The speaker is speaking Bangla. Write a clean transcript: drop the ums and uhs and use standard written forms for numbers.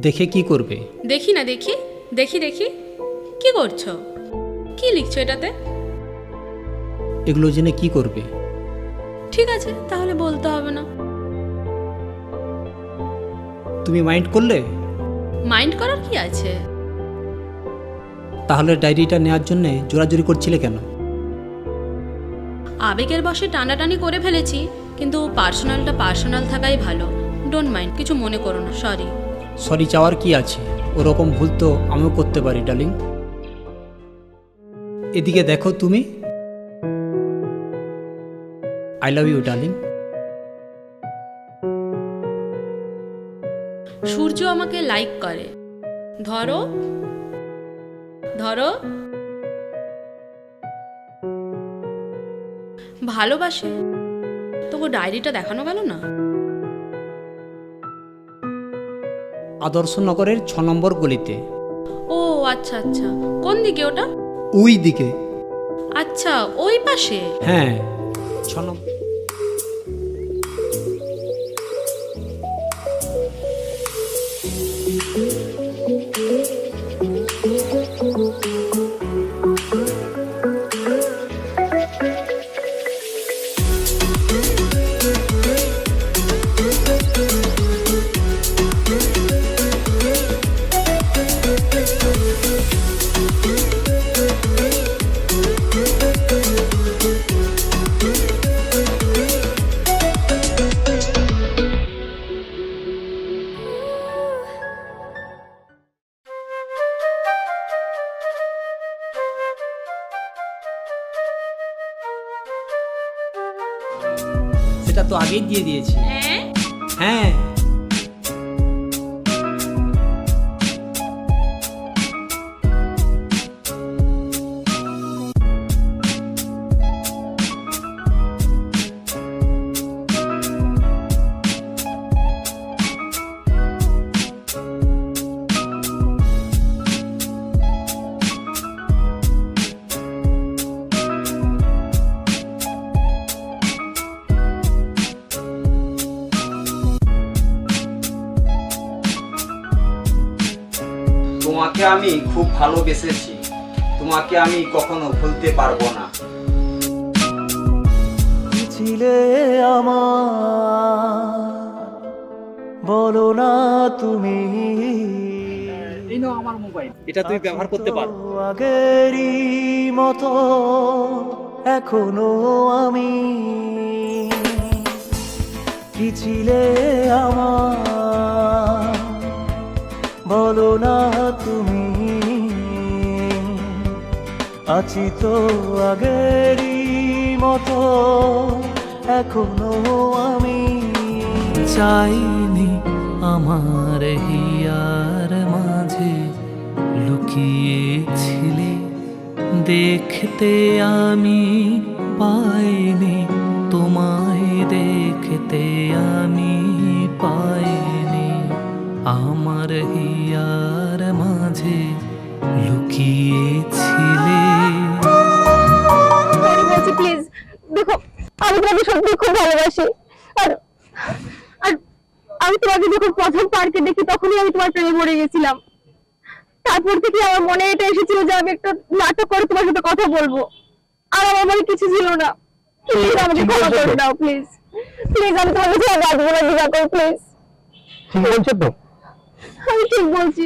দেখে কি করবে? দেখি না, দেখি দেখি দেখি কি করছো? কি লিখছো এটাতে? এগুলো জেনে কি করবে? ঠিক আছে, তাহলে বলতে হবে না। তুমি মাইন্ড করলে? মাইন্ড করার কি আছে? তাহলে ডায়েরিটা নেওয়ার জন্য জোরাজুরি করছিলে কেন? আবেগের বশে টানাটানি করে ফেলেছি, কিন্তু পার্সোনালটা পার্সোনাল থাকাই ভালো। ডোন্ট মাইন্ড, কিছু মনে করো না, সরি। সরি চাওয়ার কি আছে? ওরকম ভুল তো আমিও করতে পারি ডার্লিং। এদিকে দেখো তুমি। I love you darling. Surya আমাকে লাইক করে। ধরো ধরো। ভালোবাসে, তবু ডায়েরিটা দেখানো গেল না। আদর্শনগরের 6 নম্বর গলিতে। ও আচ্ছা আচ্ছা, কোন দিকে ওটা? ওই দিকে। আচ্ছা, ওই পাশে। হ্যাঁ, 6 নম্বর। সেটা তো আগেই দিয়ে দিয়েছি। হ্যাঁ। তোমাকে আমি খুব ভালোবেসেছি, তোমাকে আমি কখনো ভুলতে পারবো না। ছিলে আমার, বলো না তুমি। এই নাও আমার মোবাইল, এটা তুমি ব্যবহার করতে পারো। আগেরই মতো এখনো আমি, কি ছিলে আমার, বলো না তুমি। আছি তো আগেরই মতো এখনো আমি। চাইনি আমার হিয়ার মাঝে লুকিয়েছিলে, দেখতে আমি পাইনি তোমায়, দেখতে আমি পাইনি। আমার হিয়ার মাঝে লুকিয়েছিলে। প্লিজ দেখো, আমি তোমাকে সত্যি খুব ভালোবাসি। আর আর আমি তোমাকে যখন প্রথম পার্কে দেখি তখনই আমি তোমার প্রেমে পড়ে গেছিলাম। তারপর থেকে আমার মনে এটা এসেছিল যে আমি একটা নাটক করে তোমার সাথে কথা বলবো, আর আমার মনে কিছু ছিল না। প্লিজ আমাকে ক্ষমা করে দাও, প্লিজ প্লিজ। আমি তোমাকে ছেড়ে বাঁচবো না, দিবা করো প্লিজ। ঠিক বলছো তো? আমি ঠিক বলছি।